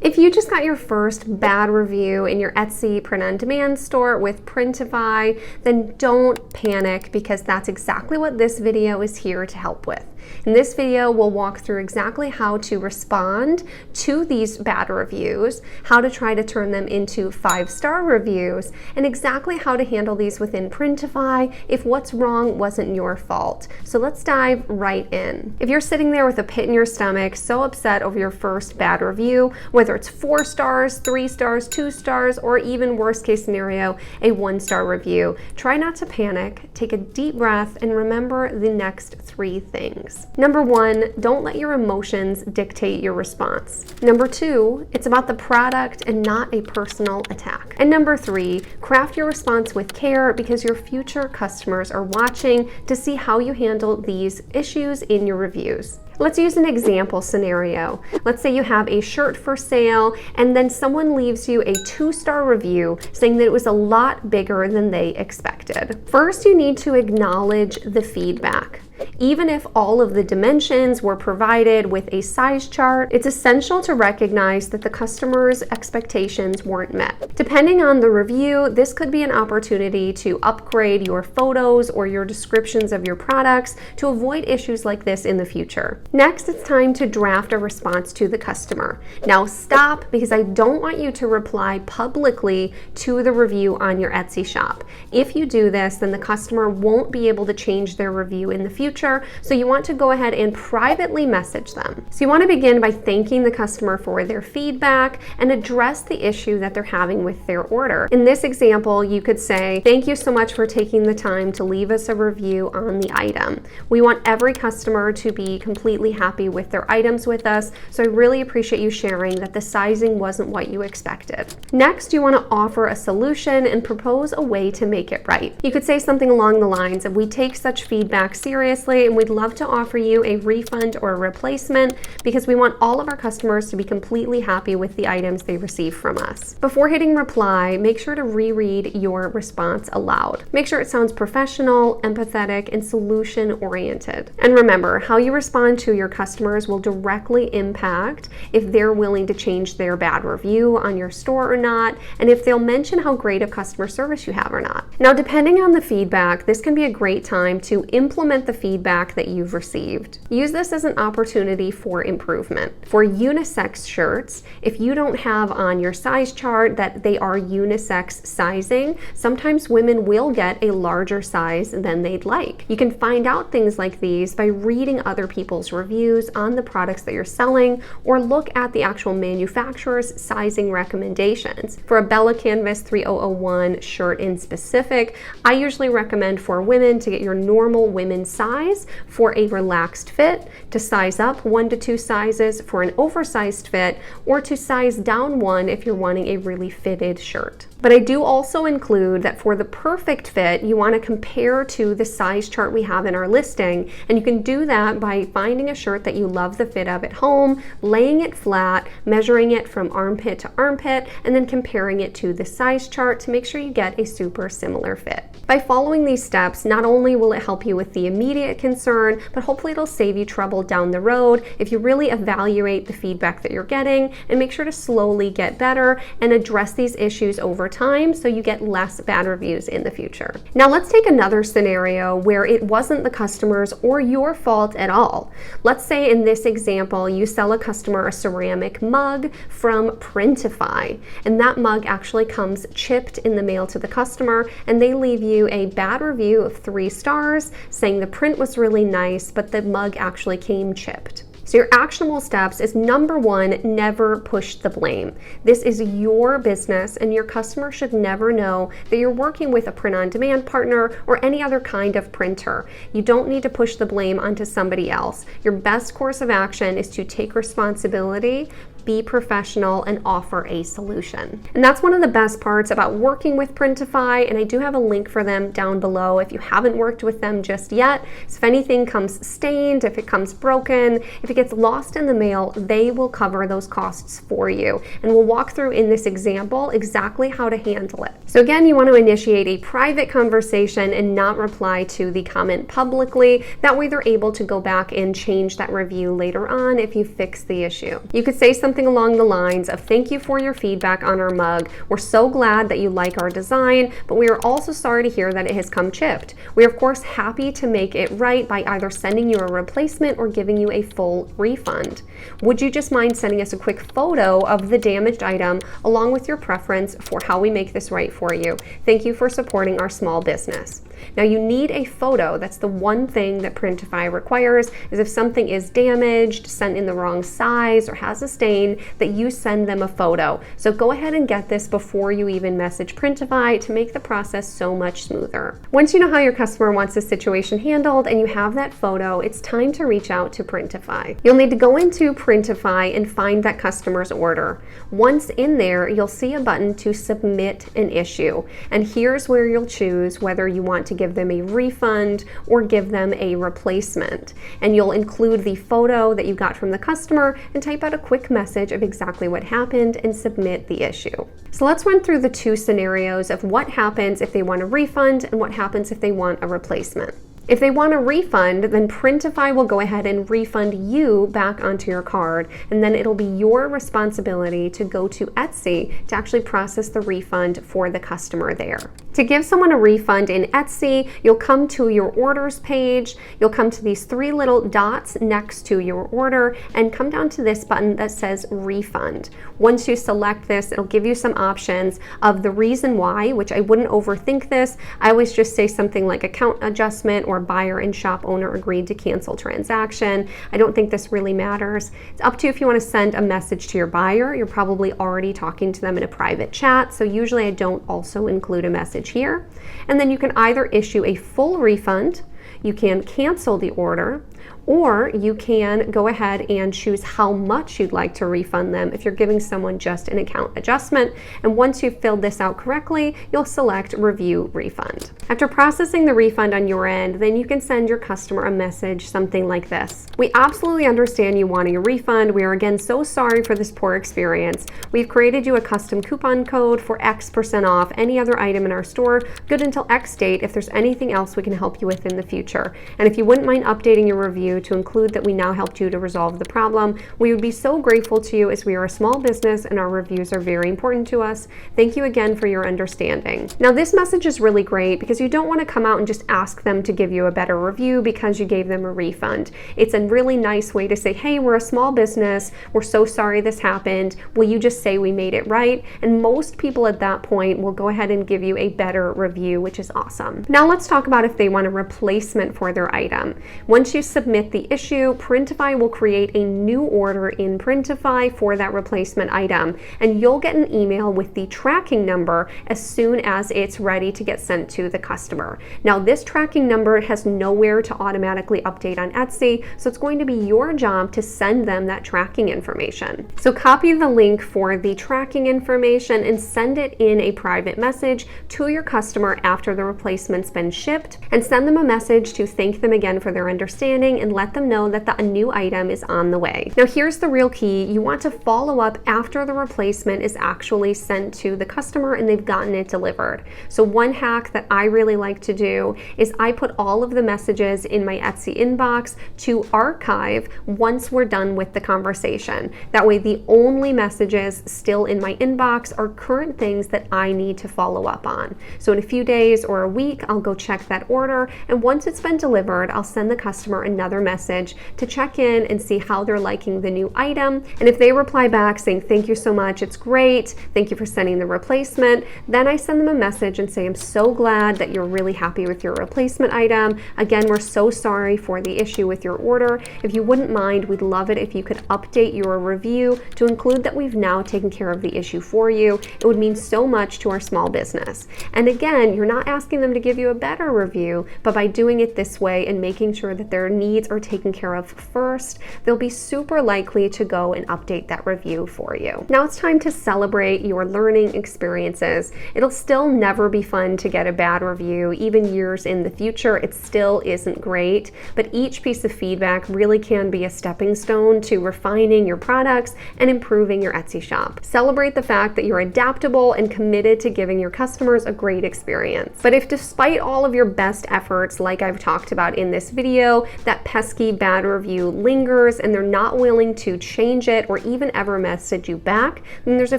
If you just got your first bad review in your Etsy print-on-demand store with Printify, then don't panic, because that's exactly what this video is here to help with. In this video, we'll walk through exactly how to respond to these bad reviews, how to try to turn them into 5-star reviews, and exactly how to handle these within Printify if what's wrong wasn't your fault. So let's dive right in. If you're sitting there with a pit in your stomach, so upset over your first bad review, whether it's 4 stars, 3 stars, 2 stars, or even worst case scenario, a 1-star review, try not to panic, take a deep breath, and remember the next 3 things. Number 1, don't let your emotions dictate your response. Number 2, it's about the product and not a personal attack. And number 3, craft your response with care, because your future customers are watching to see how you handle these issues in your reviews. Let's use an example scenario. Let's say you have a shirt for sale and then someone leaves you a 2-star review saying that it was a lot bigger than they expected. First, you need to acknowledge the feedback. Even if all of the dimensions were provided with a size chart, it's essential to recognize that the customer's expectations weren't met. Depending on the review, this could be an opportunity to upgrade your photos or your descriptions of your products to avoid issues like this in the future. Next, it's time to draft a response to the customer. Now stop, because I don't want you to reply publicly to the review on your Etsy shop. If you do this, then the customer won't be able to change their review in the future. So you want to go ahead and privately message them. So you want to begin by thanking the customer for their feedback and address the issue that they're having with their order. In this example, you could say, "Thank you so much for taking the time to leave us a review on the item. We want every customer to be completely happy with their items with us, so I really appreciate you sharing that the sizing wasn't what you expected." Next, you want to offer a solution and propose a way to make it right. You could say something along the lines of, "We take such feedback seriously, and we'd love to offer you a refund or a replacement, because we want all of our customers to be completely happy with the items they receive from us." Before hitting reply, make sure to reread your response aloud. Make sure it sounds professional, empathetic, and solution-oriented. And remember, how you respond to your customers will directly impact if they're willing to change their bad review on your store or not, and if they'll mention how great of customer service you have or not. Now, depending on the feedback, this can be a great time to implement the feedback that you've received. Use this as an opportunity for improvement. For unisex shirts, if you don't have on your size chart that they are unisex sizing, sometimes women will get a larger size than they'd like. You can find out things like these by reading other people's reviews on the products that you're selling, or look at the actual manufacturer's sizing recommendations. For a Bella Canvas 3001 shirt in specific, I usually recommend for women to get your normal women's size for a relaxed fit, to size up 1 to 2 sizes for an oversized fit, or to size down 1 if you're wanting a really fitted shirt. But I do also include that for the perfect fit, you want to compare to the size chart we have in our listing, and you can do that by finding a shirt that you love the fit of at home, laying it flat, measuring it from armpit to armpit, and then comparing it to the size chart to make sure you get a super similar fit. By following these steps, not only will it help you with the immediate concern, but hopefully it'll save you trouble down the road if you really evaluate the feedback that you're getting and make sure to slowly get better and address these issues over time so you get less bad reviews in the future. Now let's take another scenario where it wasn't the customer's or your fault at all. Let's say in this example, you sell a customer a ceramic mug from Printify, and that mug actually comes chipped in the mail to the customer, and they leave you a bad review of 3 stars saying the print was really nice, but the mug actually came chipped. So your actionable steps is number 1, never push the blame. This is your business, and your customer should never know that you're working with a print-on-demand partner or any other kind of printer. You don't need to push the blame onto somebody else. Your best course of action is to take responsibility, be professional, and offer a solution. And that's one of the best parts about working with Printify, and I do have a link for them down below if you haven't worked with them just yet. So if anything comes stained, if it comes broken, if it gets lost in the mail, they will cover those costs for you. And we'll walk through in this example exactly how to handle it. So again, you want to initiate a private conversation and not reply to the comment publicly. That way they're able to go back and change that review later on if you fix the issue. You could say something something along the lines of, thank you for your feedback on our mug. We're so glad that you like our design, but we are also sorry to hear that it has come chipped. We are of course happy to make it right by either sending you a replacement or giving you a full refund. Would you just mind sending us a quick photo of the damaged item along with your preference for how we make this right for you? Thank you for supporting our small business. Now you need a photo. That's the one thing that Printify requires, is if something is damaged, sent in the wrong size, or has a stain, that you send them a photo. So go ahead and get this before you even message Printify to make the process so much smoother. Once you know how your customer wants this situation handled and you have that photo, it's time to reach out to Printify. You'll need to go into Printify and find that customer's order. Once in there, you'll see a button to submit an issue. And here's where you'll choose whether you want to give them a refund or give them a replacement. And you'll include the photo that you got from the customer and type out a quick message of exactly what happened and submit the issue. So let's run through the two scenarios of what happens if they want a refund and what happens if they want a replacement. If they want a refund, then Printify will go ahead and refund you back onto your card, and then it'll be your responsibility to go to Etsy to actually process the refund for the customer there. To give someone a refund in Etsy, you'll come to your orders page, you'll come to these three little dots next to your order, and come down to this button that says refund. Once you select this, it'll give you some options of the reason why, which I wouldn't overthink this. I always just say something like account adjustment or buyer and shop owner agreed to cancel transaction. I don't think this really matters. It's up to you if you want to send a message to your buyer. You're probably already talking to them in a private chat, so usually I don't also include a message here. And then you can either issue a full refund, you can cancel the order, or you can go ahead and choose how much you'd like to refund them if you're giving someone just an account adjustment. And once you've filled this out correctly, you'll select Review Refund. After processing the refund on your end, then you can send your customer a message, something like this. We absolutely understand you wanting a refund. We are again so sorry for this poor experience. We've created you a custom coupon code for X% off any other item in our store, good until X date if there's anything else we can help you with in the future. And if you wouldn't mind updating your review to include that we now helped you to resolve the problem, we would be so grateful to you, as we are a small business and our reviews are very important to us. Thank you again for your understanding. Now this message is really great because you don't want to come out and just ask them to give you a better review because you gave them a refund. It's a really nice way to say, hey, we're a small business, we're so sorry this happened, will you just say we made it right? And most people at that point will go ahead and give you a better review, which is awesome. Now let's talk about if they want a replacement for their item. Once you submit the issue, Printify will create a new order in Printify for that replacement item, and you'll get an email with the tracking number as soon as it's ready to get sent to the customer. Now this tracking number has nowhere to automatically update on Etsy, so it's going to be your job to send them that tracking information. So copy the link for the tracking information and send it in a private message to your customer after the replacement's been shipped, and send them a message to thank them again for their understanding and let them know that the new item is on the way. Now here's the real key. You want to follow up after the replacement is actually sent to the customer and they've gotten it delivered. So one hack that I really like to do is I put all of the messages in my Etsy inbox to archive once we're done with the conversation. That way the only messages still in my inbox are current things that I need to follow up on. So in a few days or a week, I'll go check that order, and once it's been delivered, I'll send the customer another message to check in and see how they're liking the new item. And if they reply back saying, thank you so much, it's great, thank you for sending the replacement, then I send them a message and say, I'm so glad that you're really happy with your replacement item. Again, we're so sorry for the issue with your order. If you wouldn't mind, we'd love it if you could update your review to include that we've now taken care of the issue for you. It would mean so much to our small business. And again, you're not asking them to give you a better review, but by doing it this way and making sure that their needs are taken care of first, they'll be super likely to go and update that review for you. Now it's time to celebrate your learning experiences. It'll still never be fun to get a bad review, even years in the future. It still isn't great, but each piece of feedback really can be a stepping stone to refining your products and improving your Etsy shop. Celebrate the fact that you're adaptable and committed to giving your customers a great experience. But if despite all of your best efforts, like I've talked about in this video, that pesky bad review lingers and they're not willing to change it or even ever message you back, then there's a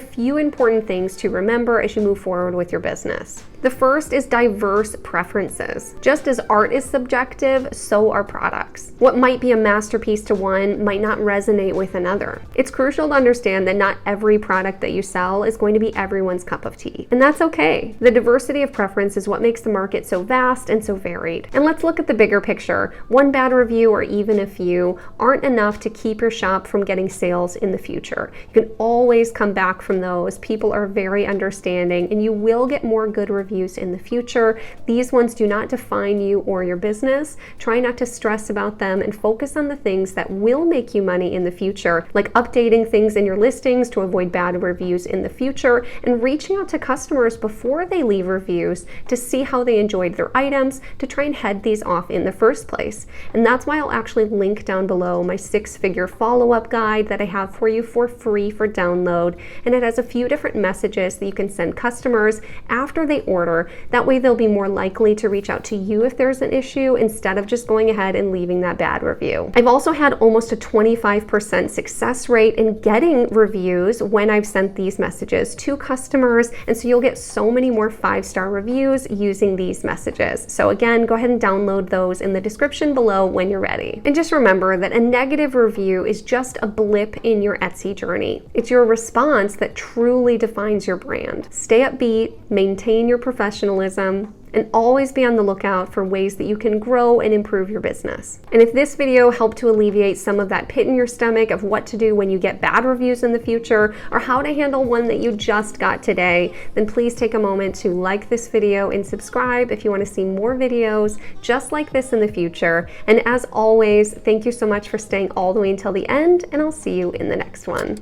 few important things to remember as you move forward with your business. The first is diverse preferences. Just as art is subjective, so are products. What might be a masterpiece to one might not resonate with another. It's crucial to understand that not every product that you sell is going to be everyone's cup of tea, and that's okay. The diversity of preference is what makes the market so vast and so varied. And let's look at the bigger picture. One bad review or even a few aren't enough to keep your shop from getting sales in the future. You can always come back from those. People are very understanding and you will get more good reviews in the future. These ones do not define you or your business. Try not to stress about them and focus on the things that will make you money in the future, like updating things in your listings to avoid bad reviews in the future and reaching out to customers before they leave reviews to see how they enjoyed their items, to try and head these off in the first place. And that's why I'll actually link down below my 6-figure follow-up guide that I have for you for free for download. And it has a few different messages that you can send customers after they order. That way they'll be more likely to reach out to you if there's an issue instead of just going ahead and leaving that bad review. I've also had almost a 25% success rate in getting reviews when I've sent these messages to customers, and so you'll get so many more 5-star reviews using these messages. So again, go ahead and download those in the description below when you're ready. And just remember that a negative review is just a blip in your Etsy journey. It's your response that truly defines your brand. Stay upbeat, maintain your professionalism, and always be on the lookout for ways that you can grow and improve your business. And if this video helped to alleviate some of that pit in your stomach of what to do when you get bad reviews in the future, or how to handle one that you just got today, then please take a moment to like this video and subscribe if you want to see more videos just like this in the future. And as always, thank you so much for staying all the way until the end, and I'll see you in the next one.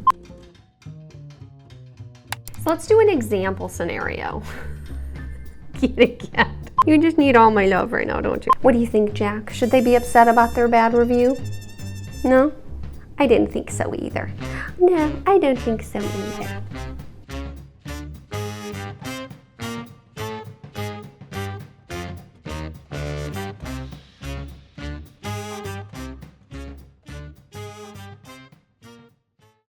So let's do an example scenario. Kitty cat. You just need all my love right now, don't you? What do you think, Jack? Should they be upset about their bad review? No? I didn't think so either. No, I don't think so either.